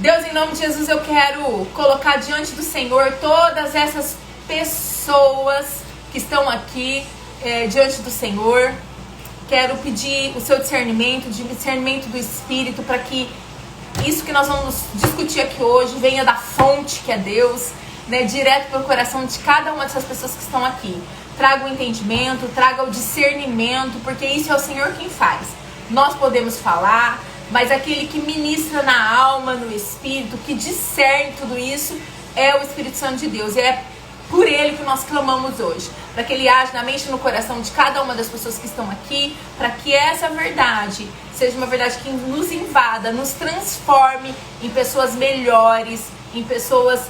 Deus, em nome de Jesus, eu quero colocar diante do Senhor todas essas pessoas que estão aqui diante do Senhor. Quero pedir o seu discernimento, discernimento do Espírito, para que isso que nós vamos discutir aqui hoje venha da fonte que é Deus, né, direto para o coração de cada uma dessas pessoas que estão aqui. Traga o entendimento, traga o discernimento, porque isso é o Senhor quem faz. Nós podemos falar, mas aquele que ministra na alma, no Espírito, que discerne tudo isso, é o Espírito Santo de Deus. E é por Ele que nós clamamos hoje, para que Ele age na mente e no coração de cada uma das pessoas que estão aqui, para que essa verdade seja uma verdade que nos invada, nos transforme em pessoas melhores, em pessoas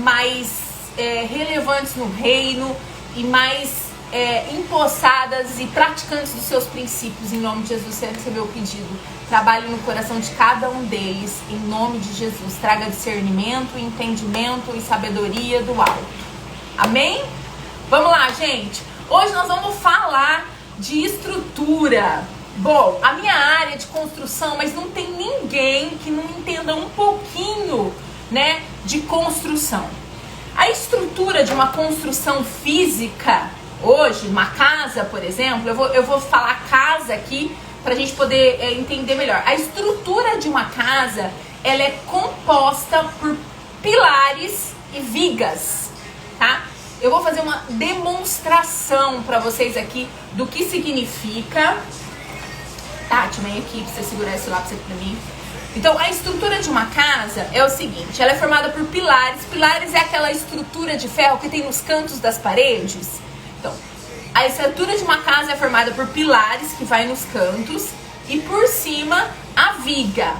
mais relevantes no reino e mais empossadas e praticantes dos seus princípios. Em nome de Jesus, você recebeu o pedido. Trabalhe no coração de cada um deles, em nome de Jesus. Traga discernimento, entendimento e sabedoria do alto. Amém? Vamos lá, gente. Hoje nós vamos falar de estrutura. Bom, a minha área é de construção, mas não tem ninguém que não entenda um pouquinho, né, de construção. A estrutura de uma construção física, hoje, uma casa, por exemplo, eu vou falar casa aqui para a gente poder entender melhor. A estrutura de uma casa, ela é composta por pilares e vigas, tá? Eu vou fazer uma demonstração para vocês aqui do que significa. Tati, vem aqui pra você segurar esse lápis aqui pra mim. Então, a estrutura de uma casa é o seguinte, ela é formada por pilares. Pilares é aquela estrutura de ferro que tem nos cantos das paredes. Então, a estrutura de uma casa é formada por pilares que vai nos cantos e por cima a viga,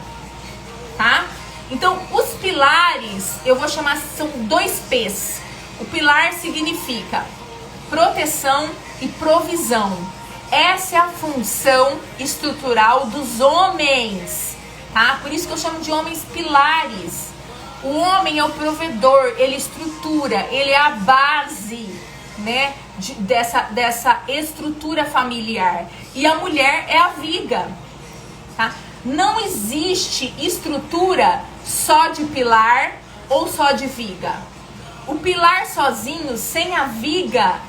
tá? Então, os pilares, eu vou chamar, são dois P's. O pilar significa proteção e provisão. Essa é a função estrutural dos homens, tá? Por isso que eu chamo de homens pilares. O homem é o provedor, ele estrutura, ele é a base, né, dessa estrutura familiar. E a mulher é a viga, tá? Não existe estrutura só de pilar ou só de viga. O pilar sozinho, sem a viga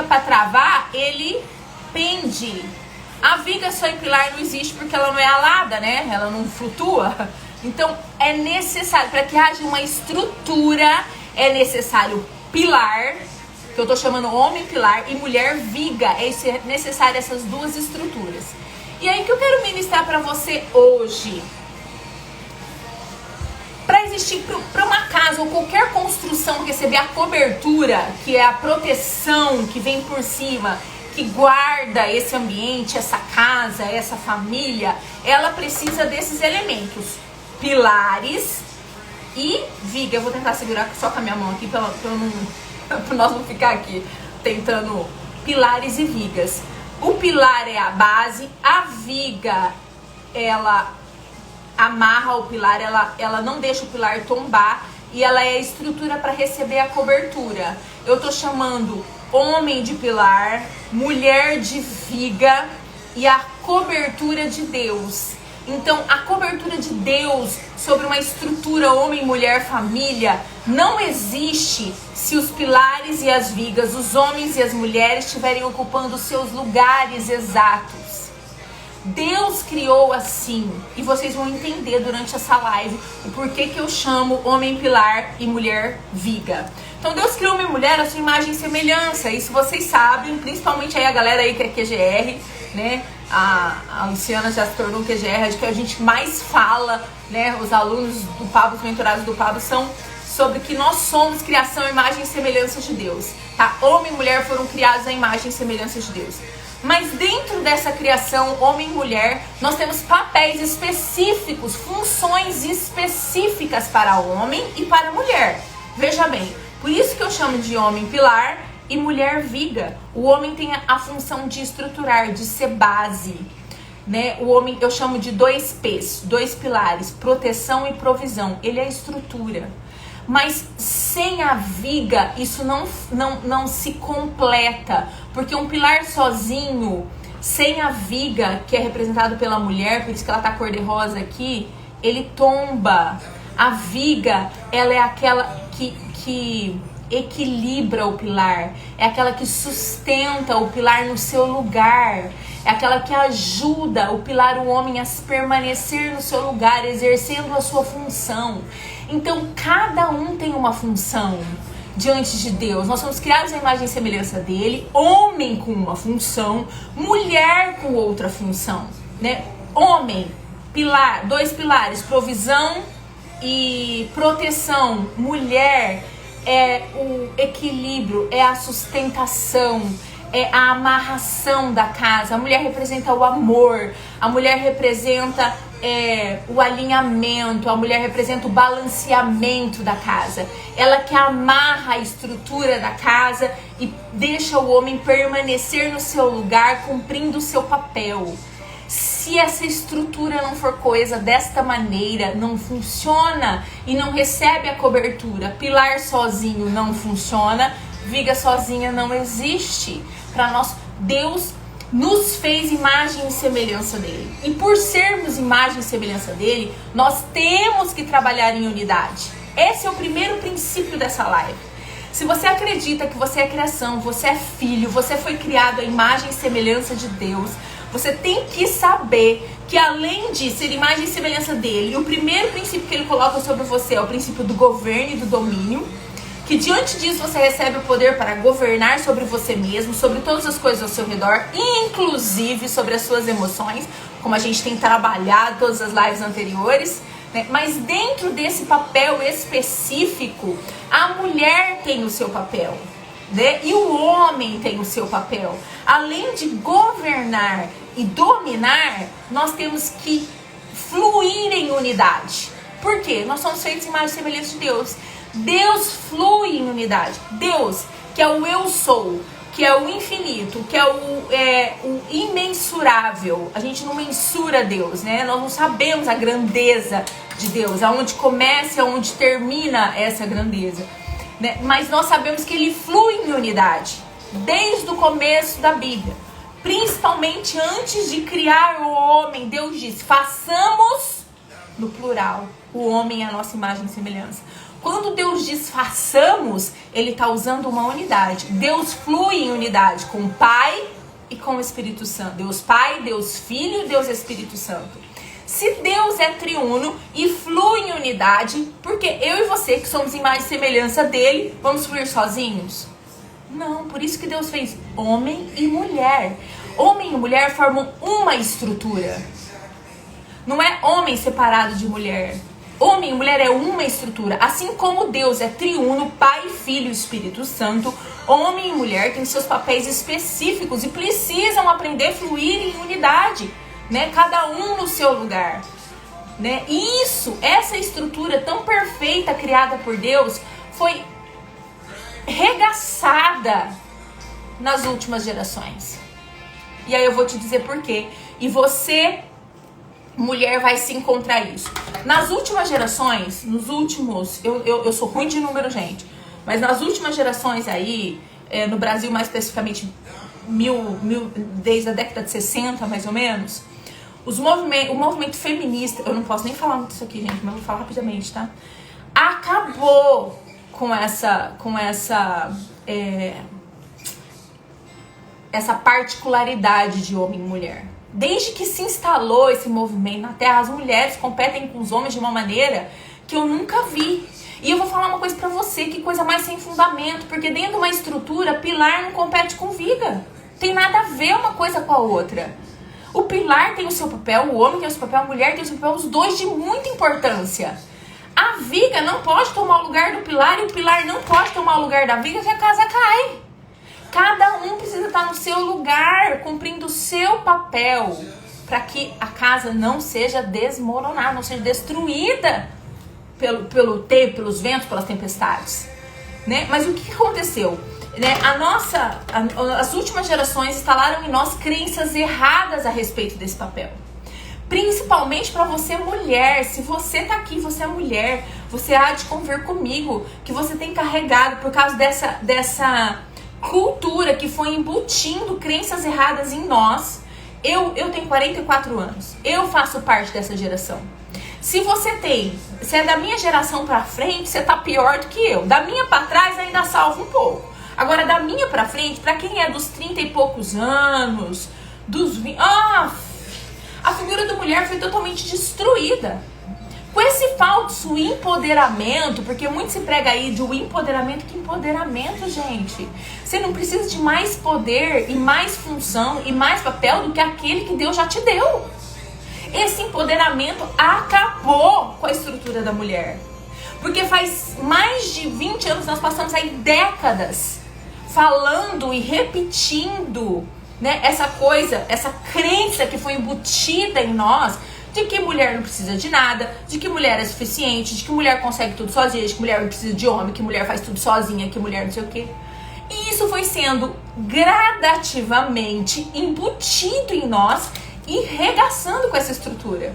para travar, ele pende. A viga só em pilar não existe porque ela não é alada, né? Ela não flutua. Então é necessário, para que haja uma estrutura, é necessário pilar, que eu tô chamando homem pilar, e mulher viga. É necessário essas duas estruturas. E aí que eu quero ministrar para você hoje. Para existir, para uma casa ou qualquer construção receber a cobertura, que é a proteção que vem por cima, que guarda esse ambiente, essa casa, essa família, ela precisa desses elementos, pilares e viga. Eu vou tentar segurar só com a minha mão aqui para nós não ficar aqui tentando pilares e vigas. O pilar é a base, a viga, ela amarra o pilar, ela não deixa o pilar tombar e ela é a estrutura para receber a cobertura. Eu tô chamando homem de pilar, mulher de viga e a cobertura de Deus. Então, a cobertura de Deus sobre uma estrutura homem, mulher, família não existe se os pilares e as vigas, os homens e as mulheres estiverem ocupando os seus lugares exatos. Deus criou assim, e vocês vão entender durante essa live o porquê que eu chamo homem pilar e mulher viga. Então Deus criou homem e mulher a sua imagem e semelhança, isso vocês sabem, principalmente aí a galera aí que é QGR, né? A Luciana já se tornou QGR, acho que a gente mais fala, né? Os alunos do Pablo, os mentorados do Pablo são sobre que nós somos criação, imagem e semelhança de Deus, tá? Homem e mulher foram criados à imagem e semelhança de Deus. Mas dentro dessa criação, homem e mulher, nós temos papéis específicos, funções específicas para o homem e para a mulher. Veja bem, por isso que eu chamo de homem pilar e mulher viga. O homem tem a função de estruturar, de ser base, né? O homem eu chamo de dois P's, dois pilares, proteção e provisão. Ele é a estrutura. Mas sem a viga, isso não se completa. Porque um pilar sozinho, sem a viga, que é representado pela mulher, por isso que ela tá cor-de-rosa aqui, ele tomba. A viga, ela é aquela que equilibra o pilar, é aquela que sustenta o pilar no seu lugar, é aquela que ajuda o pilar, o homem, a permanecer no seu lugar, exercendo a sua função. Então, cada um tem uma função diante de Deus. Nós somos criados à imagem e semelhança dele, homem com uma função, mulher com outra função, né? Homem, pilar, 2 pilares, provisão e proteção. Mulher é o equilíbrio, é a sustentação, é a amarração da casa. A mulher representa o amor, a mulher representa o alinhamento, a mulher representa o balanceamento da casa. Ela que amarra a estrutura da casa e deixa o homem permanecer no seu lugar, cumprindo o seu papel. Se essa estrutura não for coesa desta maneira, não funciona e não recebe a cobertura. Pilar sozinho não funciona, viga sozinha não existe. Para nós, Deus nos fez imagem e semelhança dele. E por sermos imagem e semelhança dele, nós temos que trabalhar em unidade. Esse é o primeiro princípio dessa live. Se você acredita que você é criação, você é filho, você foi criado à imagem e semelhança de Deus, você tem que saber que além de ser imagem e semelhança dele, o primeiro princípio que ele coloca sobre você é o princípio do governo e do domínio, que diante disso você recebe o poder para governar sobre você mesmo, sobre todas as coisas ao seu redor, inclusive sobre as suas emoções, como a gente tem trabalhado em todas as lives anteriores, né? Mas dentro desse papel específico, a mulher tem o seu papel, né? E o homem tem o seu papel. Além de governar e dominar, nós temos que fluir em unidade. Por quê? Nós somos feitos em imagem e semelhança de Deus. Deus flui em unidade. Deus, que é o eu sou, que é o infinito, que é o imensurável. A gente não mensura Deus, né? Nós não sabemos a grandeza de Deus, aonde começa e aonde termina essa grandeza, né? Mas nós sabemos que ele flui em unidade desde o começo da Bíblia. Principalmente antes de criar o homem, Deus diz: façamos, no plural, o homem é a nossa imagem e semelhança. Quando Deus diz façamos, ele está usando uma unidade. Deus flui em unidade com o Pai e com o Espírito Santo. Deus Pai, Deus Filho e Deus Espírito Santo. Se Deus é triuno e flui em unidade, porque eu e você, que somos imagem e semelhança dele, vamos fluir sozinhos? Não, por isso que Deus fez homem e mulher. Homem e mulher formam uma estrutura. Não é homem separado de mulher. Homem e mulher é uma estrutura. Assim como Deus é triuno, Pai, Filho e Espírito Santo, homem e mulher têm seus papéis específicos e precisam aprender a fluir em unidade, né? Cada um no seu lugar, né? E essa estrutura tão perfeita criada por Deus foi regaçada nas últimas gerações. E aí eu vou te dizer por quê. E você, mulher, vai se encontrar isso. Nas últimas gerações, eu sou ruim de número, gente, mas nas últimas gerações aí, no Brasil mais especificamente, desde a década de 60 mais ou menos, o movimento feminista, eu não posso nem falar muito isso aqui, gente, mas eu vou falar rapidamente, tá? Acabou com essa particularidade de homem e mulher. Desde que se instalou esse movimento na Terra, as mulheres competem com os homens de uma maneira que eu nunca vi. E eu vou falar uma coisa pra você, que coisa mais sem fundamento, porque dentro de uma estrutura, pilar não compete com viga. Tem nada a ver uma coisa com a outra. O pilar tem o seu papel, o homem tem o seu papel, a mulher tem o seu papel, os dois de muita importância. A viga não pode tomar o lugar do pilar e o pilar não pode tomar o lugar da viga, que a casa cai. Cada um precisa estar no seu lugar, cumprindo o seu papel, para que a casa não seja desmoronada, não seja destruída pelos ventos, pelas tempestades, né? Mas o que aconteceu? Né? As últimas gerações instalaram em nós crenças erradas a respeito desse papel. Principalmente para você, mulher. Se você tá aqui, você é mulher, você há de convir comigo que você tem carregado por causa dessa cultura que foi embutindo crenças erradas em nós. Eu tenho 44 anos. Eu faço parte dessa geração. Se é da minha geração pra frente, você tá pior do que eu. Da minha pra trás ainda salva um pouco. Agora, da minha pra frente, pra quem é dos 30 e poucos anos, dos 20... a figura da mulher foi totalmente destruída. Com esse falso empoderamento, porque muito se prega aí de empoderamento. Que empoderamento, gente? Você não precisa de mais poder e mais função e mais papel do que aquele que Deus já te deu. Esse empoderamento acabou com a estrutura da mulher. Porque faz mais de 20 anos, nós passamos aí décadas falando e repetindo, né, essa coisa, essa crença que foi embutida em nós, de que mulher não precisa de nada, de que mulher é suficiente, de que mulher consegue tudo sozinha, de que mulher não precisa de homem, que mulher faz tudo sozinha, que mulher não sei o quê. E isso foi sendo gradativamente embutido em nós e regaçando com essa estrutura.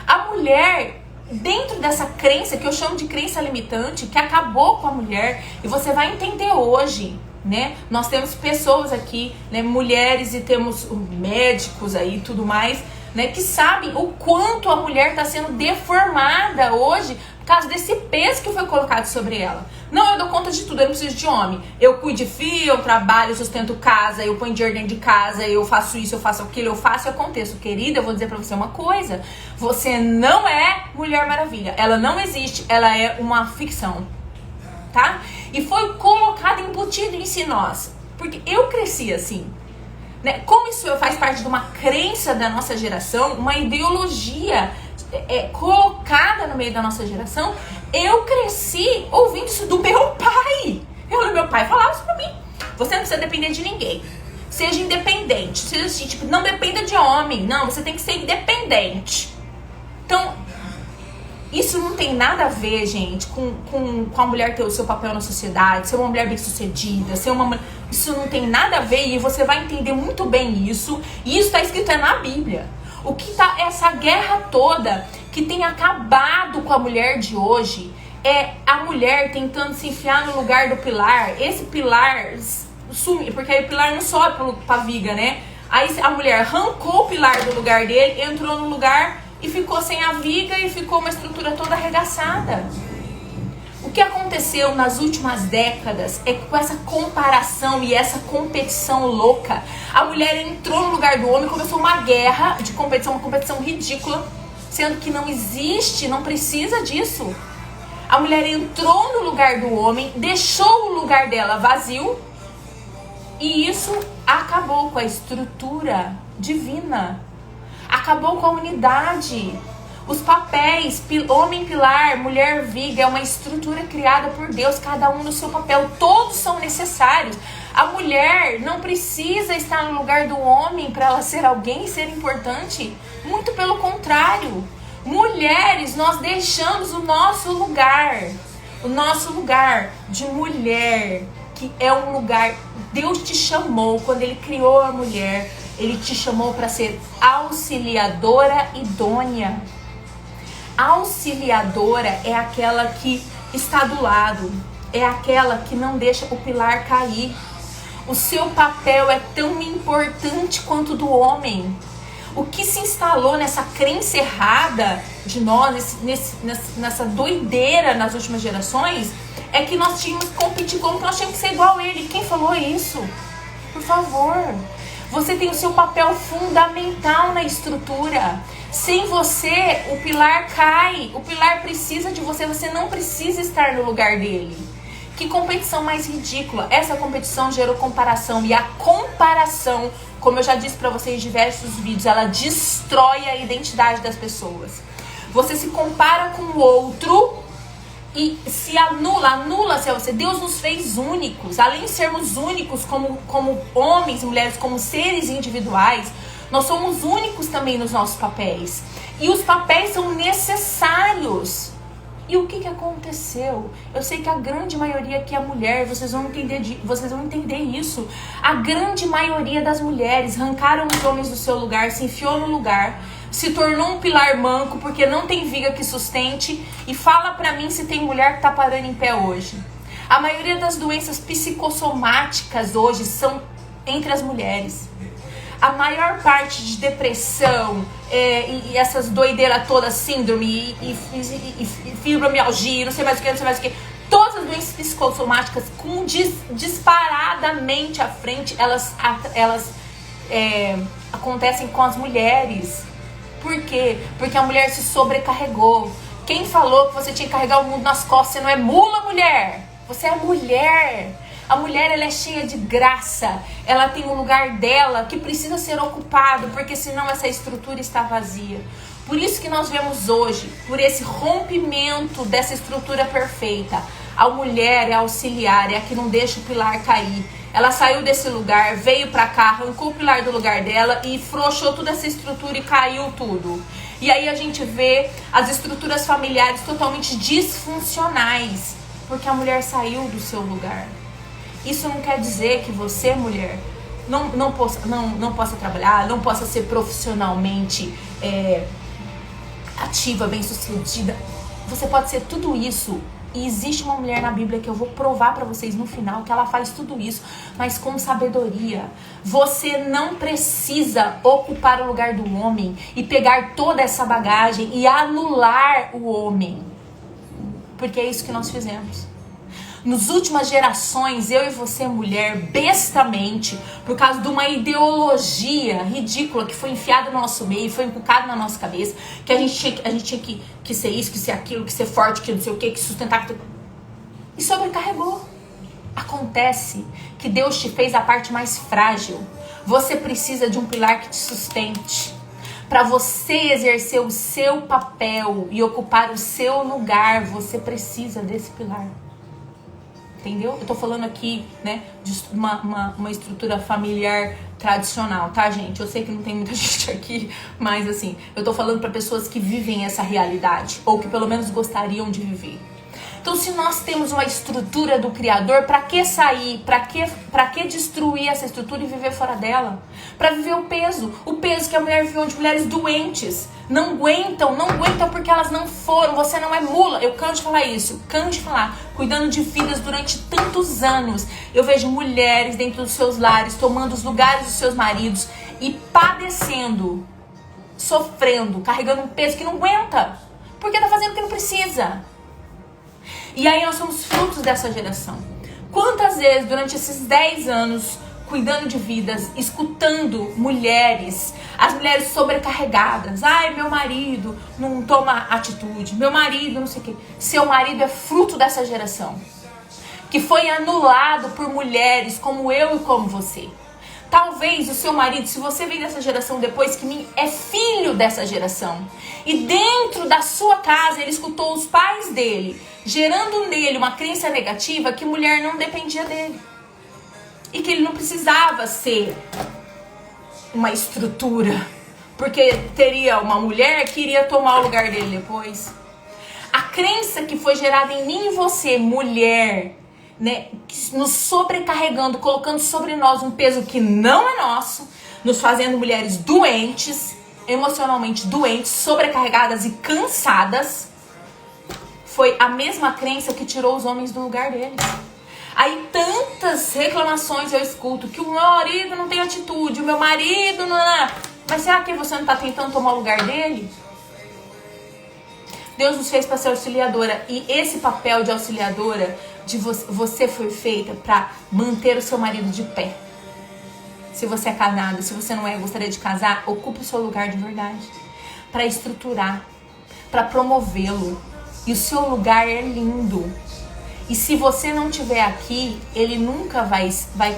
A mulher, dentro dessa crença, que eu chamo de crença limitante, que acabou com a mulher, e você vai entender hoje, né? Nós temos pessoas aqui, né, mulheres, e temos médicos aí e tudo mais, né, que sabem o quanto a mulher está sendo deformada hoje por causa desse peso que foi colocado sobre ela. Não, eu dou conta de tudo, eu não preciso de homem. Eu cuido de filho, eu trabalho, eu sustento casa, eu ponho dinheiro dentro de casa, eu faço isso, eu faço aquilo, eu faço e aconteço. Querida, eu vou dizer pra você uma coisa. Você não é Mulher Maravilha. Ela não existe, ela é uma ficção. Tá? E foi colocado, embutido em si nós. Porque eu cresci assim. Né? Como isso faz parte de uma crença da nossa geração, uma ideologia colocada no meio da nossa geração, eu cresci ouvindo isso do meu pai. Meu pai falava isso pra mim. Você não precisa depender de ninguém. Seja independente. Seja assim, tipo, não dependa de homem. Não, você tem que ser independente. Então, isso não tem nada a ver, gente, com a mulher ter o seu papel na sociedade, ser uma mulher bem-sucedida, ser uma mulher... Isso não tem nada a ver e você vai entender muito bem isso. E isso está escrito na Bíblia. O que tá essa guerra toda que tem acabado com a mulher de hoje é a mulher tentando se enfiar no lugar do pilar. Esse pilar sumiu, porque aí o pilar não sobe pra viga, né? Aí a mulher arrancou o pilar do lugar dele, entrou no lugar e ficou sem a viga e ficou uma estrutura toda arregaçada. O que aconteceu nas últimas décadas é que com essa comparação e essa competição louca, a mulher entrou no lugar do homem e começou uma guerra de competição, uma competição ridícula, sendo que não existe, não precisa disso. A mulher entrou no lugar do homem, deixou o lugar dela vazio e isso acabou com a estrutura divina. Acabou com a unidade. Os papéis, homem pilar, mulher viga, é uma estrutura criada por Deus, cada um no seu papel, todos são necessários. A mulher não precisa estar no lugar do homem para ela ser alguém e ser importante. Muito pelo contrário. Mulheres, nós deixamos o nosso lugar de mulher, que é um lugar, Deus te chamou, quando Ele criou a mulher, Ele te chamou para ser auxiliadora idônea. Auxiliadora é aquela que está do lado, é aquela que não deixa o pilar cair. O seu papel é tão importante quanto o do homem. O que se instalou nessa crença errada de nós, nessa doideira nas últimas gerações, é que nós tínhamos que competir, como que nós tínhamos que ser igual a ele. Quem falou isso? Por favor. Você tem o seu papel fundamental na estrutura. Sem você, o pilar cai. O pilar precisa de você. Você não precisa estar no lugar dele. Que competição mais ridícula. Essa competição gerou comparação. E a comparação, como eu já disse pra vocês em diversos vídeos, ela destrói a identidade das pessoas. Você se compara com o outro e se anula-se a você. Deus nos fez únicos. Além de sermos únicos como homens e mulheres, como seres individuais, nós somos únicos também nos nossos papéis. E os papéis são necessários. E o que aconteceu? Eu sei que a grande maioria aqui é mulher, vocês vão entender isso. A grande maioria das mulheres arrancaram os homens do seu lugar, se enfiou no lugar, se tornou um pilar manco porque não tem viga que sustente. E fala pra mim se tem mulher que tá parando em pé hoje. A maioria das doenças psicossomáticas hoje são entre as mulheres. a maior parte de depressão e essas doideiras todas, síndrome e fibromialgia, não sei mais o que, todas as doenças psicossomáticas com disparadamente à frente, elas acontecem com as mulheres. Por quê? Porque a mulher se sobrecarregou. Quem falou que você tinha que carregar o mundo nas costas? Você não é mula, mulher. Você é mulher. A mulher, ela é cheia de graça. Ela tem um lugar dela que precisa ser ocupado, porque senão essa estrutura está vazia. Por isso que nós vemos hoje, por esse rompimento dessa estrutura perfeita, a mulher é auxiliar, é a que não deixa o pilar cair. Ela saiu desse lugar, veio pra cá, arrancou o pilar do lugar dela e frouxou toda essa estrutura e caiu tudo. E aí a gente vê as estruturas familiares totalmente disfuncionais, porque a mulher saiu do seu lugar. Isso não quer dizer que você, mulher, não possa trabalhar, não possa ser profissionalmente ativa, bem-sucedida. Você pode ser tudo isso. E existe uma mulher na Bíblia que eu vou provar pra vocês no final que ela faz tudo isso, mas com sabedoria. Você não precisa ocupar o lugar do homem e pegar toda essa bagagem e anular o homem. Porque é isso que nós fizemos. Nas últimas gerações, eu e você, mulher, bestamente, por causa de uma ideologia ridícula que foi enfiada no nosso meio, foi inculcada na nossa cabeça, que a gente tinha que ser isso, que ser aquilo, que ser forte, que não sei o que sustentar. E sobrecarregou. Acontece que Deus te fez a parte mais frágil. Você precisa de um pilar que te sustente. Para você exercer o seu papel e ocupar o seu lugar, você precisa desse pilar. Entendeu? Eu tô falando aqui, né, de uma estrutura familiar tradicional, tá, gente? Eu sei que não tem muita gente aqui, mas assim, eu tô falando para pessoas que vivem essa realidade, ou que pelo menos gostariam de viver. Então, se nós temos uma estrutura do Criador, para que sair? Para que destruir essa estrutura e viver fora dela? Para viver o peso que a mulher viveu, de mulheres doentes. Não aguentam porque elas não foram. Você não é mula. Eu canso de falar isso, cuidando de vidas durante tantos anos. Eu vejo mulheres dentro dos seus lares, tomando os lugares dos seus maridos e padecendo, sofrendo, carregando um peso que não aguenta, porque tá fazendo o que não precisa. E aí nós somos frutos dessa geração. Quantas vezes durante esses 10 anos, cuidando de vidas, escutando mulheres, as mulheres sobrecarregadas. Ai, meu marido não toma atitude, meu marido não sei o quê. Seu marido é fruto dessa geração, que foi anulado por mulheres como eu e como você. Talvez o seu marido, se você vem dessa geração depois que mim, é filho dessa geração. E dentro da sua casa ele escutou os pais dele, gerando nele uma crença negativa que mulher não dependia dele. E que ele não precisava ser uma estrutura, porque teria uma mulher que iria tomar o lugar dele depois. A crença que foi gerada em mim e você, mulher, né, nos sobrecarregando, colocando sobre nós um peso que não é nosso, nos fazendo mulheres doentes, emocionalmente doentes, sobrecarregadas e cansadas, foi a mesma crença que tirou os homens do lugar deles. Aí tantas reclamações eu escuto, que o meu marido não tem atitude, o meu marido não... Mas será que você não está tentando tomar o lugar dele? Deus nos fez para ser auxiliadora, e esse papel de auxiliadora de você foi feita para manter o seu marido de pé. Se você é casada, se você não é, gostaria de casar, ocupe o seu lugar de verdade, para estruturar, para promovê-lo. E o seu lugar é lindo. E se você não estiver aqui, ele nunca vai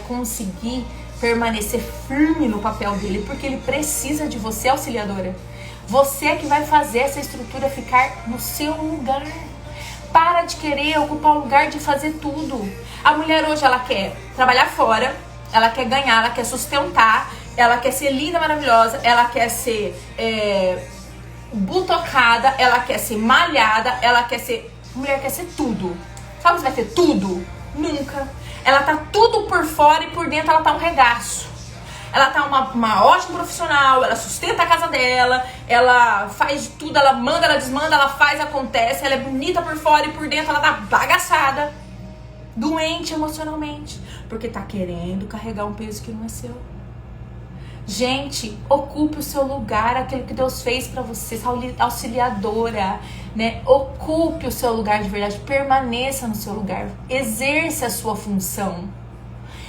conseguir permanecer firme no papel dele, porque ele precisa de você, auxiliadora. Você é que vai fazer essa estrutura ficar no seu lugar. Para de querer ocupar o lugar de fazer tudo. A mulher hoje, ela quer trabalhar fora, ela quer ganhar, ela quer sustentar, ela quer ser linda, maravilhosa, ela quer ser butocada, ela quer ser malhada, ela quer ser... Mulher quer ser tudo. Sabe se vai ter tudo? Nunca. Ela tá tudo por fora e por dentro ela tá um regaço. Ela tá uma ótima profissional, ela sustenta a casa dela, ela faz tudo, ela manda, ela desmanda, ela faz, acontece, ela é bonita por fora e por dentro ela tá bagaçada. Doente emocionalmente, porque tá querendo carregar um peso que não é seu. Gente, ocupe o seu lugar, aquilo que Deus fez para você, auxiliadora, né? Ocupe o seu lugar de verdade, permaneça no seu lugar, exerça a sua função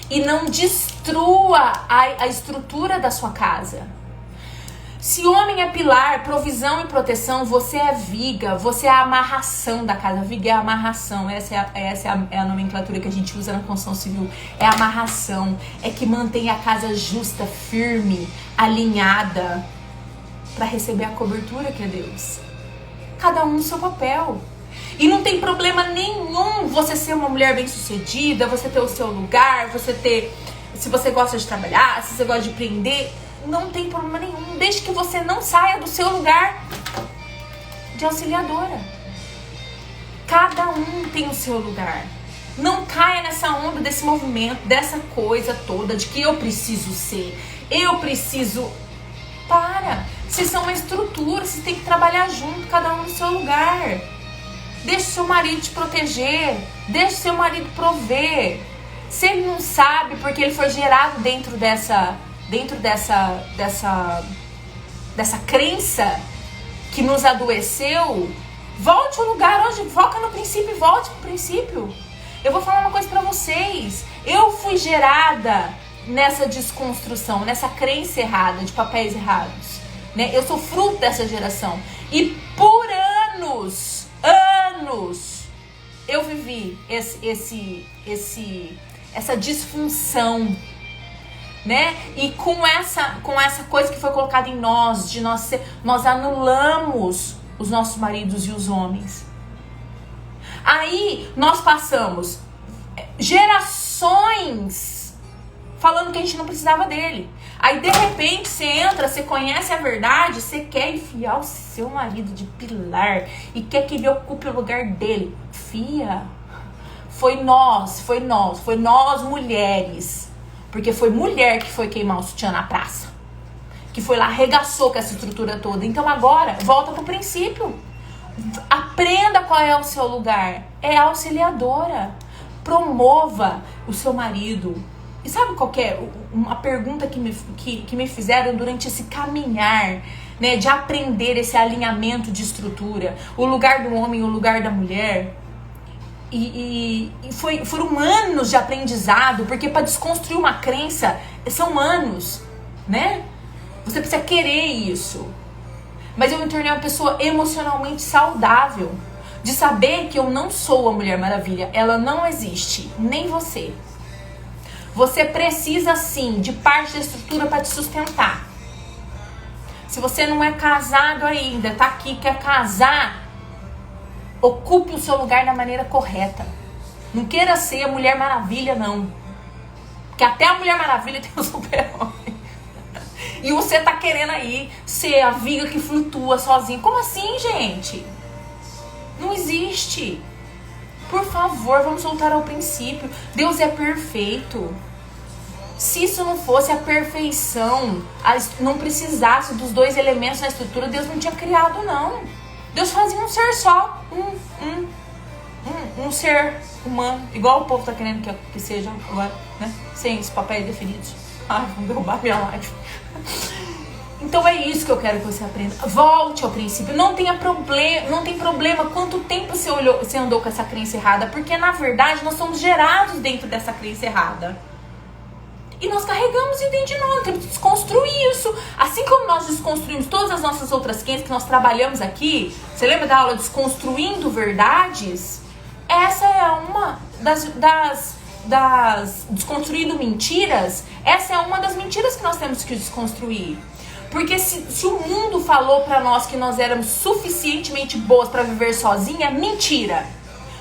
e não destrua a estrutura da sua casa. Se homem é pilar, provisão e proteção, você é viga, você é a amarração da casa. Viga é a amarração, essa é a nomenclatura que a gente usa na construção civil. É a amarração, é que mantém a casa justa, firme, alinhada, para receber a cobertura que é Deus. Cada um no seu papel. E não tem problema nenhum você ser uma mulher bem-sucedida, você ter o seu lugar, você ter... Se você gosta de trabalhar, se você gosta de empreender... Não tem problema nenhum, desde que você não saia do seu lugar de auxiliadora. Cada um tem o seu lugar. Não caia nessa onda desse movimento, dessa coisa toda de que eu preciso ser, eu preciso... Para! Vocês são uma estrutura, vocês têm que trabalhar junto, cada um no seu lugar. Deixe o seu marido te proteger, deixe o seu marido prover. Se ele não sabe porque ele foi gerado dentro dessa crença que nos adoeceu, volte ao lugar hoje, foca no princípio e volte pro princípio. Eu vou falar uma coisa pra vocês, eu fui gerada nessa desconstrução, nessa crença errada, de papéis errados, né? Eu sou fruto dessa geração e por anos eu vivi essa disfunção, né? E com essa coisa que foi colocada em nós, nós anulamos os nossos maridos e os homens. Aí nós passamos gerações falando que a gente não precisava dele. Aí de repente você entra, você conhece a verdade, você quer enfiar o seu marido de pilar e quer que ele ocupe o lugar dele. Fia, foi nós mulheres. Porque foi mulher que foi queimar o sutiã na praça. Que foi lá, arregaçou com essa estrutura toda. Então agora, volta pro princípio. Aprenda qual é o seu lugar. É auxiliadora. Promova o seu marido. E sabe qual que é uma pergunta que me fizeram durante esse caminhar, né? De aprender esse alinhamento de estrutura. O lugar do homem e o lugar da mulher. Foram anos de aprendizado, porque para desconstruir uma crença são anos, né? Você precisa querer isso. Mas eu me tornei uma pessoa emocionalmente saudável, de saber que eu não sou a Mulher Maravilha, ela não existe, nem você. Você precisa sim de parte da estrutura para te sustentar. Se você não é casado ainda, tá aqui, quer casar, ocupe o seu lugar da maneira correta. Não queira ser a Mulher Maravilha, não. Porque até a Mulher Maravilha tem um super-homem. E você tá querendo aí ser a viga que flutua sozinho. Como assim, gente? Não existe. Por favor, vamos voltar ao princípio. Deus é perfeito. Se isso não fosse a perfeição, não precisasse dos dois elementos na estrutura, Deus não tinha criado, não. Deus fazia um ser só, um ser humano, igual o povo tá querendo que seja agora, né? Sem os papéis definidos. Ai, vão derrubar minha live. Então é isso que eu quero que você aprenda. Volte ao princípio. Não tem problema quanto tempo você andou com essa crença errada, porque na verdade nós somos gerados dentro dessa crença errada. E nós carregamos e dentro de nós, temos que desconstruir isso. Assim como nós desconstruímos todas as nossas outras crenças que nós trabalhamos aqui. Você lembra da aula Desconstruindo Verdades? Essa é uma das Desconstruindo Mentiras. Essa é uma das mentiras que nós temos que desconstruir. Porque se o mundo falou pra nós que nós éramos suficientemente boas pra viver sozinha, mentira.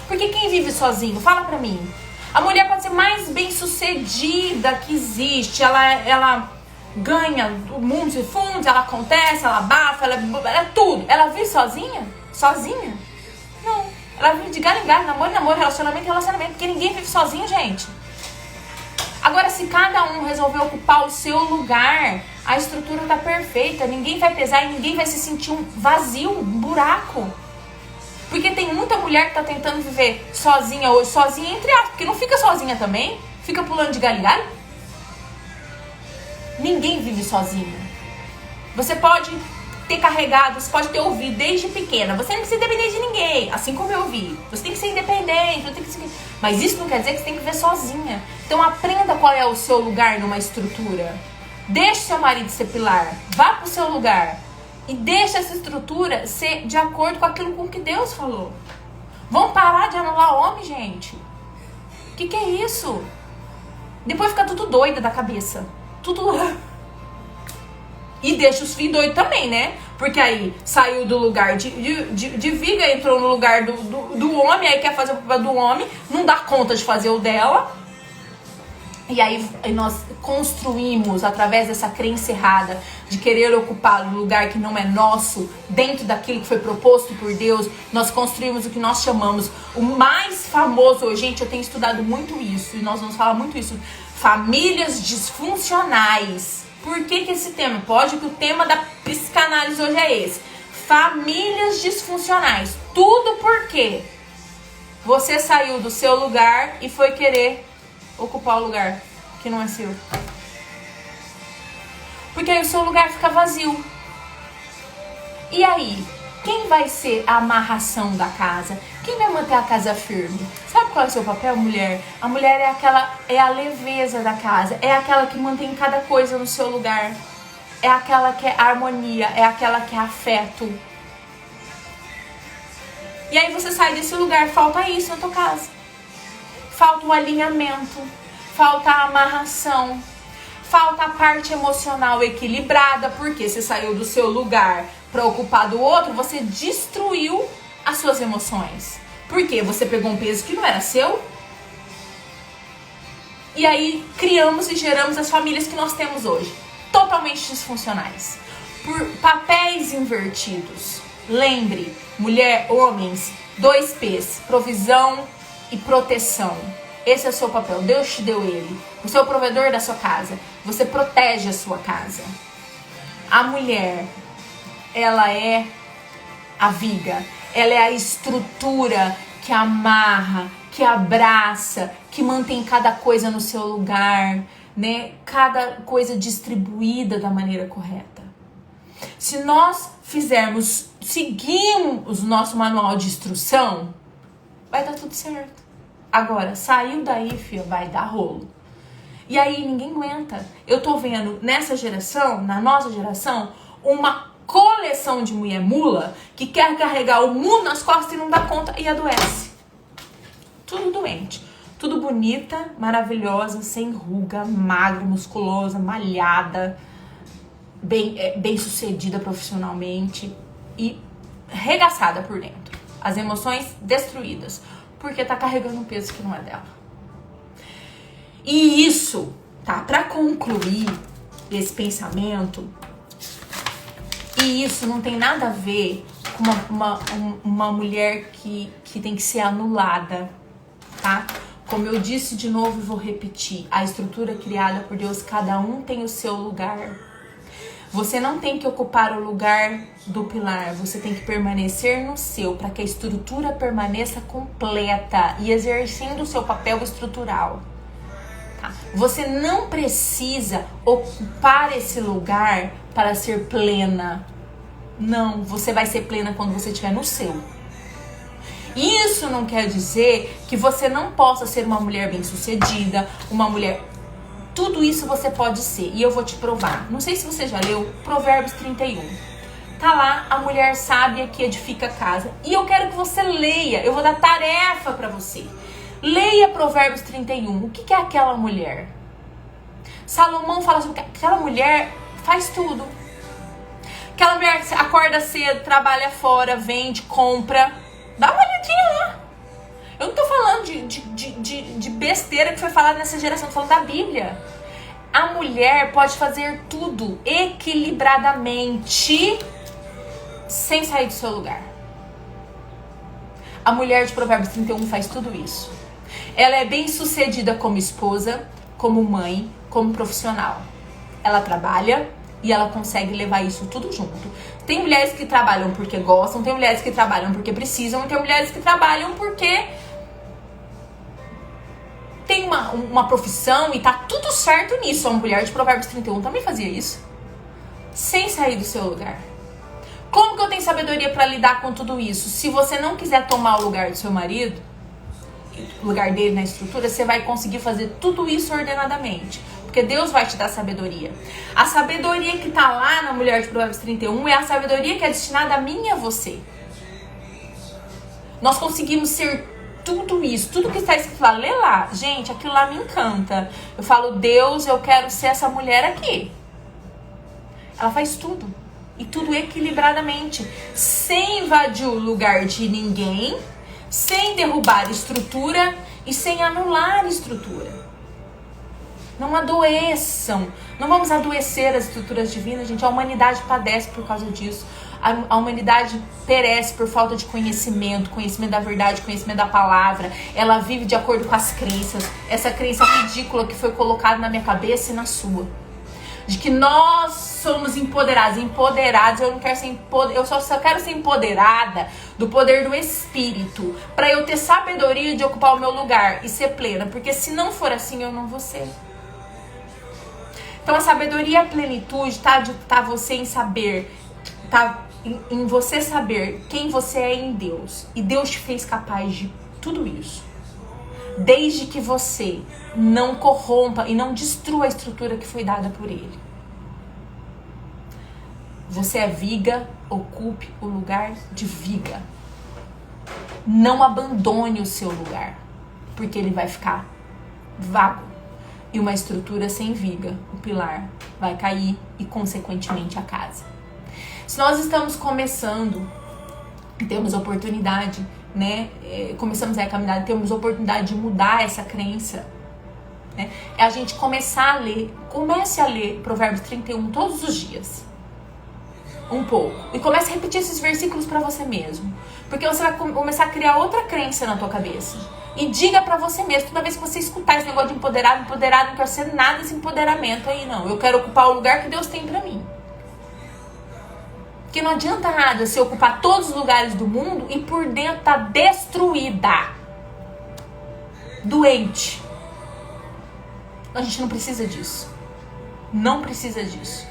Porque quem vive sozinho? Fala pra mim. A mulher pode ser mais bem sucedida que existe, ela ganha o mundo de fundos, ela acontece, ela abafa, ela é tudo. Ela vive sozinha? Sozinha? Não. Ela vive de galho em galho, namoro em namoro, relacionamento em relacionamento, porque ninguém vive sozinho, gente. Agora, se cada um resolver ocupar o seu lugar, a estrutura tá perfeita, ninguém vai pesar e ninguém vai se sentir um vazio, um buraco. Porque tem muita mulher que tá tentando viver sozinha hoje, sozinha entre aspas, porque não fica sozinha também, fica pulando de galho em galho. Ninguém vive sozinho. Você pode ter carregado, você pode ter ouvido desde pequena. Você não precisa depender de ninguém, assim como eu ouvi. Você tem que ser independente, você tem que ser... Mas isso não quer dizer que você tem que viver sozinha. Então aprenda qual é o seu lugar numa estrutura. Deixe seu marido ser pilar. Vá pro seu lugar. E deixe essa estrutura ser de acordo com aquilo com que Deus falou. Vamos parar de anular o homem, gente. O que é isso? Depois fica tudo doida da cabeça. Tudo... E deixa os filhos doidos também, né? Porque aí saiu do lugar de viga, entrou no lugar do homem, aí quer fazer o papel do homem, não dá conta de fazer o dela. E aí nós construímos, através dessa crença errada, de querer ocupar um lugar que não é nosso, dentro daquilo que foi proposto por Deus, nós construímos o que nós chamamos, o mais famoso, gente, eu tenho estudado muito isso, e nós vamos falar muito isso, famílias disfuncionais. Por que esse tema? Pode que o tema da psicanálise hoje é esse. Famílias disfuncionais. Tudo porque você saiu do seu lugar e foi querer ocupar o lugar que não é seu. Porque aí o seu lugar fica vazio. E aí, quem vai ser a amarração da casa? Quem vai manter a casa firme? Sabe qual é o seu papel, mulher? A mulher é a leveza da casa, é aquela que mantém cada coisa no seu lugar, é aquela que é harmonia, é aquela que é afeto. E aí você sai desse lugar, falta isso na tua casa. Falta o alinhamento, falta a amarração, falta a parte emocional equilibrada, porque você saiu do seu lugar para ocupar do outro, você destruiu as suas emoções. Por quê? Você pegou um peso que não era seu. E aí criamos e geramos as famílias que nós temos hoje, totalmente disfuncionais, por papéis invertidos. Lembre, mulher, homens, 2 P's, provisão e proteção. Esse é o seu papel, Deus te deu ele. Você é o provedor da sua casa, você protege a sua casa. A mulher, ela é a viga, ela é a estrutura que amarra, que abraça, que mantém cada coisa no seu lugar, né? Cada coisa distribuída da maneira correta. Se nós seguimos o nosso manual de instrução, vai dar tudo certo. Agora, saiu daí, filha, vai dar rolo. E aí ninguém aguenta. Eu tô vendo nessa geração, na nossa geração, uma coleção de mulher mula que quer carregar o mundo nas costas e não dá conta e adoece. Tudo doente. Tudo bonita, maravilhosa, sem ruga, magra, musculosa, malhada, bem sucedida profissionalmente e regaçada por dentro. As emoções destruídas. Porque tá carregando um peso que não é dela. E isso, tá? Pra concluir esse pensamento, e isso não tem nada a ver com uma mulher que tem que ser anulada, tá? Como eu disse de novo e vou repetir, a estrutura criada por Deus, cada um tem o seu lugar. Você não tem que ocupar o lugar do pilar, você tem que permanecer no seu, para que a estrutura permaneça completa e exercendo o seu papel estrutural. Tá? Você não precisa ocupar esse lugar para ser plena. Não, você vai ser plena quando você estiver no seu. Isso não quer dizer que você não possa ser uma mulher bem-sucedida, uma mulher... Tudo isso você pode ser, e eu vou te provar. Não sei se você já leu Provérbios 31. Tá lá a mulher sábia que edifica a casa. E eu quero que você leia, eu vou dar tarefa pra você. Leia Provérbios 31. O que é aquela mulher? Salomão fala sobre que aquela mulher faz tudo. Aquela mulher que acorda cedo, trabalha fora, vende, compra. Dá uma olhadinha lá. Eu não tô falando de besteira que foi falada nessa geração, tô falando da Bíblia. A mulher pode fazer tudo equilibradamente, sem sair do seu lugar. A mulher de Provérbios 31 faz tudo isso. Ela é bem sucedida como esposa, como mãe, como profissional. Ela trabalha e ela consegue levar isso tudo junto. Tem mulheres que trabalham porque gostam, tem mulheres que trabalham porque precisam, e tem mulheres que trabalham porque tem uma profissão e tá tudo certo nisso. A mulher de Provérbios 31 também fazia isso. Sem sair do seu lugar. Como que eu tenho sabedoria para lidar com tudo isso? Se você não quiser tomar o lugar do seu marido, o lugar dele na estrutura, você vai conseguir fazer tudo isso ordenadamente. Porque Deus vai te dar sabedoria. A sabedoria que tá lá na mulher de Provérbios 31 é a sabedoria que é destinada a mim e a você. Nós conseguimos ser tudo isso, tudo que está escrito lá, lê lá. Gente, aquilo lá me encanta. Eu falo, Deus, eu quero ser essa mulher aqui. Ela faz tudo. E tudo equilibradamente. Sem invadir o lugar de ninguém, sem derrubar estrutura e sem anular estrutura. Não adoeçam. Não vamos adoecer as estruturas divinas, gente. A humanidade padece por causa disso. A humanidade perece por falta de conhecimento da verdade, conhecimento da palavra. Ela vive de acordo com as crenças. Essa crença ridícula que foi colocada na minha cabeça e na sua. De que nós somos empoderados. Empoderados, eu não quero ser eu só quero ser empoderada do poder do Espírito. Para eu ter sabedoria de ocupar o meu lugar e ser plena. Porque se não for assim, eu não vou ser. Então a sabedoria e a plenitude tá você em saber, tá em você saber quem você é em Deus. E Deus te fez capaz de tudo isso. Desde que você não corrompa e não destrua a estrutura que foi dada por Ele. Você é viga, ocupe o lugar de viga. Não abandone o seu lugar, porque ele vai ficar vago. E uma estrutura sem viga, o pilar vai cair e, consequentemente, a casa. Se nós estamos começando, temos oportunidade, né? Começamos a caminhar, temos oportunidade de mudar essa crença, né? É a gente começar a ler, comece a ler Provérbios 31 todos os dias. Um pouco. E comece a repetir esses versículos para você mesmo. Porque você vai começar a criar outra crença na tua cabeça. E diga pra você mesmo, toda vez que você escutar esse negócio de empoderado, não quero ser nada desse empoderamento aí, não. Eu quero ocupar o lugar que Deus tem pra mim. Porque não adianta nada você ocupar todos os lugares do mundo e por dentro tá destruída. Doente. A gente não precisa disso. Não precisa disso.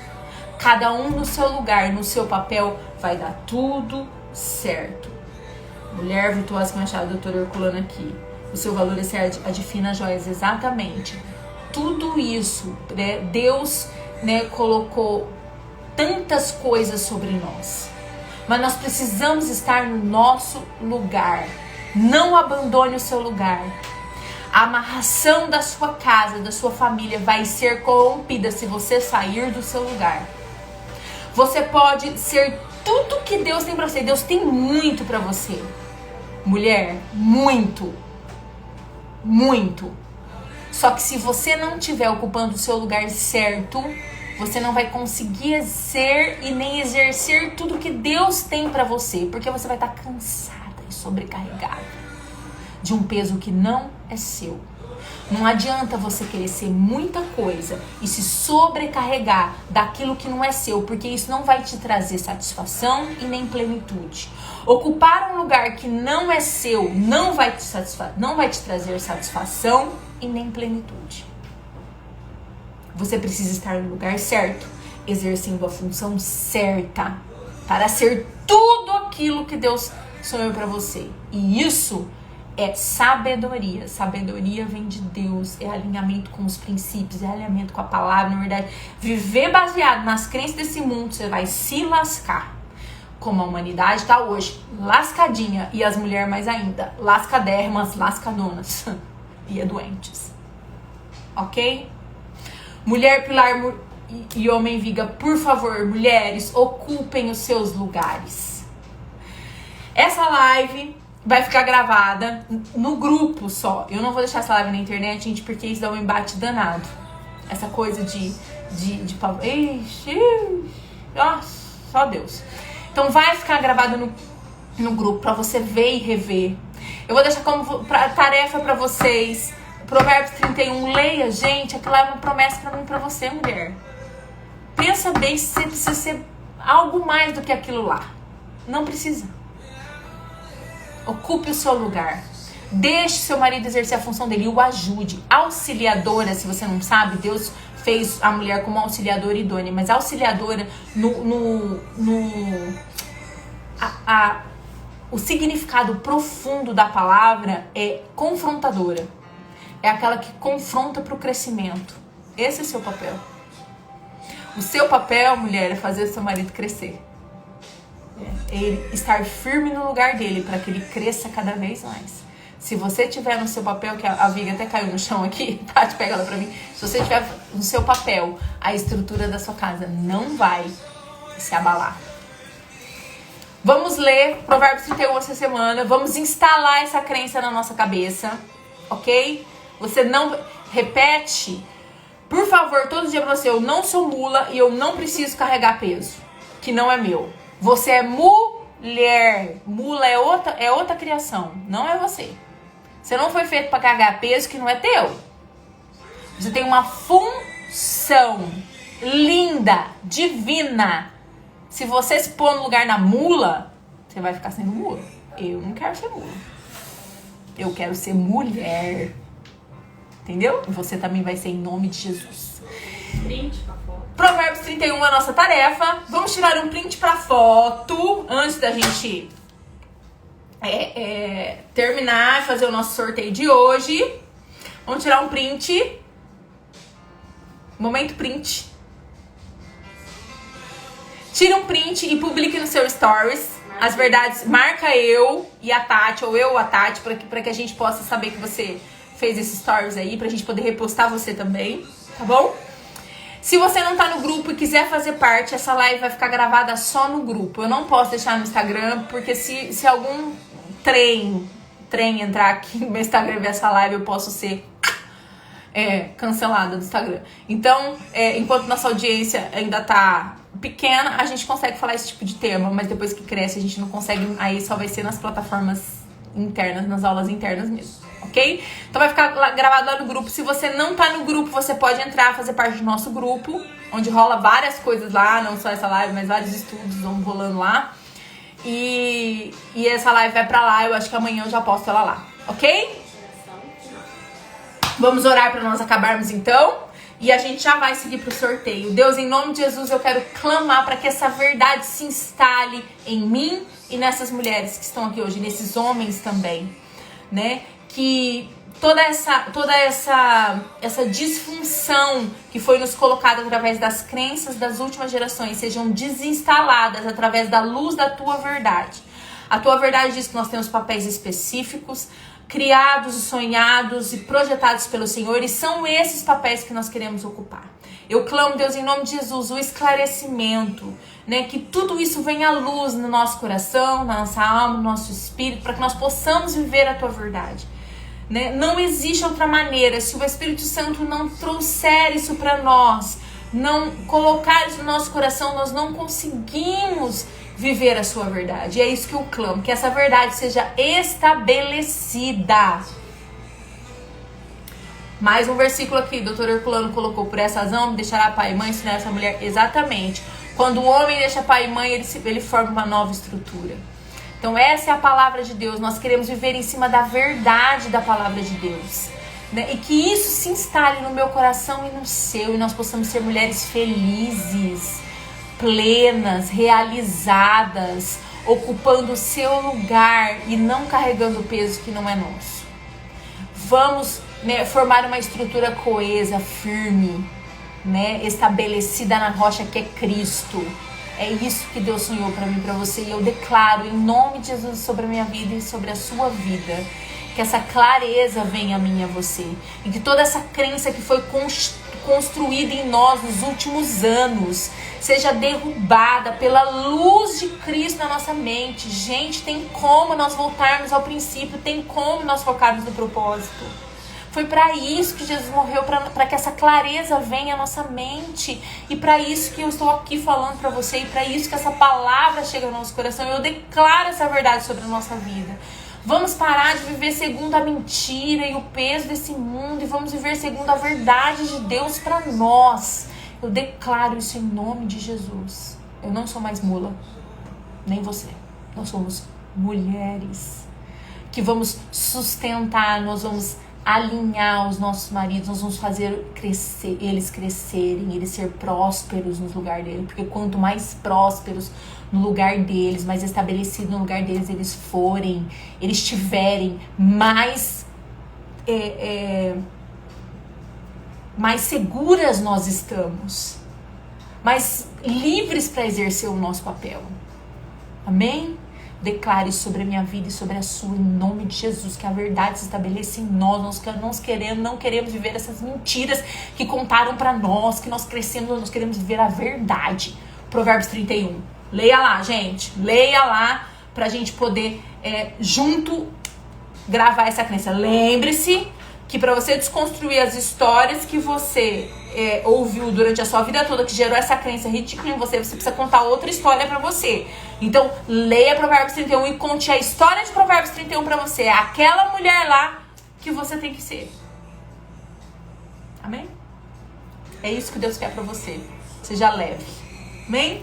Cada um no seu lugar, no seu papel, vai dar tudo certo. Mulher virtuosa que Machado, doutora Herculano aqui. O seu valor é ser a de finas joias, exatamente. Tudo isso, né, Deus, né, colocou tantas coisas sobre nós. Mas nós precisamos estar no nosso lugar. Não abandone o seu lugar. A amarração da sua casa, da sua família vai ser corrompida se você sair do seu lugar. Você pode ser tudo que Deus tem pra você. Deus tem muito pra você. Mulher, muito. Muito. Só que se você não estiver ocupando o seu lugar certo, você não vai conseguir ser e nem exercer tudo que Deus tem pra você. Porque você vai estar cansada e sobrecarregada de um peso que não é seu. Não adianta você querer ser muita coisa e se sobrecarregar daquilo que não é seu, porque isso não vai te trazer satisfação e nem plenitude. Ocupar um lugar que não é seu não vai te trazer satisfação e nem plenitude. Você precisa estar no lugar certo, exercendo a função certa para ser tudo aquilo que Deus sonhou para você. E isso é sabedoria. Sabedoria vem de Deus, é alinhamento com os princípios, é alinhamento com a palavra. Na verdade, viver baseado nas crenças desse mundo, você vai se lascar. Como a humanidade está hoje, lascadinha, e as mulheres mais ainda, lascadérrimas, lascadonas e doentes. Ok? Mulher, pilar e homem viga, por favor, mulheres, ocupem os seus lugares. Essa live vai ficar gravada no grupo só. Eu não vou deixar essa live na internet, gente, porque isso dá um embate danado. Essa coisa de ixi, nossa, só Deus. Então vai ficar gravado no grupo pra você ver e rever. Eu vou deixar como tarefa pra vocês. Provérbios 31, leia, gente. Aquilo é uma promessa pra mim e pra você, mulher. Pensa bem se você precisa ser algo mais do que aquilo lá. Não precisa. Ocupe o seu lugar. Deixe seu marido exercer a função dele e o ajude. Auxiliadora, se você não sabe, Deus fez a mulher como auxiliadora idônea, mas auxiliadora o significado profundo da palavra é confrontadora. É aquela que confronta para o crescimento. Esse é seu papel. O seu papel, mulher, é fazer o seu marido crescer. É ele estar firme no lugar dele para que ele cresça cada vez mais. Se você tiver no seu papel, que a viga até caiu no chão aqui, Tati, pega ela pra mim. Se você tiver no seu papel, a estrutura da sua casa não vai se abalar. Vamos ler Provérbios 31 essa semana. Vamos instalar essa crença na nossa cabeça, ok? Você não... Repete, por favor, todo dia pra você. Eu não sou mula e eu não preciso carregar peso, que não é meu. Você é mulher. Mula é outra criação, não é você. Você não foi feito para carregar peso que não é teu. Você tem uma função linda, divina. Se você se pôr no lugar da mula, você vai ficar sendo mula. Eu não quero ser mula. Eu quero ser mulher. Entendeu? E você também vai ser em nome de Jesus. Print pra foto. Provérbios 31 é a nossa tarefa. Vamos tirar um print pra foto antes da gente terminar e fazer o nosso sorteio de hoje. Vamos tirar um print. Momento print. Tire um print e publique no seu stories. As verdades, marca eu e a Tati, ou eu ou a Tati, pra que a gente possa saber que você fez esses stories aí, pra gente poder repostar você também, tá bom? Se você não tá no grupo e quiser fazer parte, essa live vai ficar gravada só no grupo. Eu não posso deixar no Instagram, porque se algum trem entrar aqui no meu Instagram e ver essa live, eu posso ser cancelada do Instagram. Então, enquanto nossa audiência ainda tá pequena, a gente consegue falar esse tipo de tema, mas depois que cresce a gente não consegue, aí só vai ser nas plataformas internas, nas aulas internas mesmo, ok? Então vai ficar gravado lá no grupo. Se você não tá no grupo, você pode entrar, fazer parte do nosso grupo, onde rola várias coisas lá, não só essa live, mas vários estudos vão rolando lá. E essa live vai pra lá, eu acho que amanhã eu já posto ela lá, ok? Vamos orar pra nós acabarmos então. E a gente já vai seguir pro sorteio. Deus, em nome de Jesus, eu quero clamar para que essa verdade se instale em mim e nessas mulheres que estão aqui hoje, nesses homens também, né? Que toda essa disfunção que foi nos colocada através das crenças das últimas gerações sejam desinstaladas através da luz da tua verdade. A tua verdade diz que nós temos papéis específicos, criados, sonhados e projetados pelo Senhor, e são esses papéis que nós queremos ocupar. Eu clamo, Deus, em nome de Jesus, o esclarecimento, né, que tudo isso venha à luz no nosso coração, na nossa alma, no nosso espírito, para que nós possamos viver a tua verdade. Né? Não existe outra maneira. Se o Espírito Santo não trouxer isso para nós, não colocar isso no nosso coração, nós não conseguimos viver a sua verdade. E é isso que eu clamo, que essa verdade seja estabelecida. Mais um versículo aqui, o doutor Herculano colocou: por essa razão deixará pai e mãe, ensinar essa mulher. Exatamente. Quando o homem deixa pai e mãe, ele forma uma nova estrutura. Então essa é a palavra de Deus. Nós queremos viver em cima da verdade da palavra de Deus, né? E que isso se instale no meu coração e no seu, e nós possamos ser mulheres felizes, plenas, realizadas, ocupando o seu lugar e não carregando o peso que não é nosso. Vamos, né, formar uma estrutura coesa, firme, né, estabelecida na rocha que é Cristo. É isso que Deus sonhou para mim, para você, e eu declaro em nome de Jesus sobre a minha vida e sobre a sua vida, que essa clareza venha a mim e a você, e que toda essa crença que foi construída em nós nos últimos anos seja derrubada pela luz de Cristo na nossa mente. Gente, tem como nós voltarmos ao princípio, tem como nós focarmos no propósito. Foi para isso que Jesus morreu, para que essa clareza venha à nossa mente. E para isso que eu estou aqui falando para você, e para isso que essa palavra chega no nosso coração. Eu declaro essa verdade sobre a nossa vida. Vamos parar de viver segundo a mentira e o peso desse mundo, e vamos viver segundo a verdade de Deus para nós. Eu declaro isso em nome de Jesus. Eu não sou mais mula, nem você. Nós somos mulheres que vamos sustentar, nós vamos alinhar os nossos maridos, nós vamos fazer eles crescerem, eles ser prósperos no lugar deles, porque quanto mais prósperos no lugar deles, mais estabelecidos no lugar deles eles forem, eles tiverem, mais mais seguras nós estamos, mais livres para exercer o nosso papel. Amém? Declare sobre a minha vida e sobre a sua, em nome de Jesus, que a verdade se estabeleça em nós. Nós não queremos viver essas mentiras que contaram para nós, que nós crescemos, nós queremos viver a verdade. Provérbios 31. Leia lá, gente. Leia lá pra gente poder junto gravar essa crença. Lembre-se que para você desconstruir as histórias que você ouviu durante a sua vida toda, que gerou essa crença ridícula em você, você precisa contar outra história pra você. Então, leia Provérbios 31 e conte a história de Provérbios 31 pra você. É aquela mulher lá que você tem que ser. Amém? É isso que Deus quer pra você. Seja leve. Amém?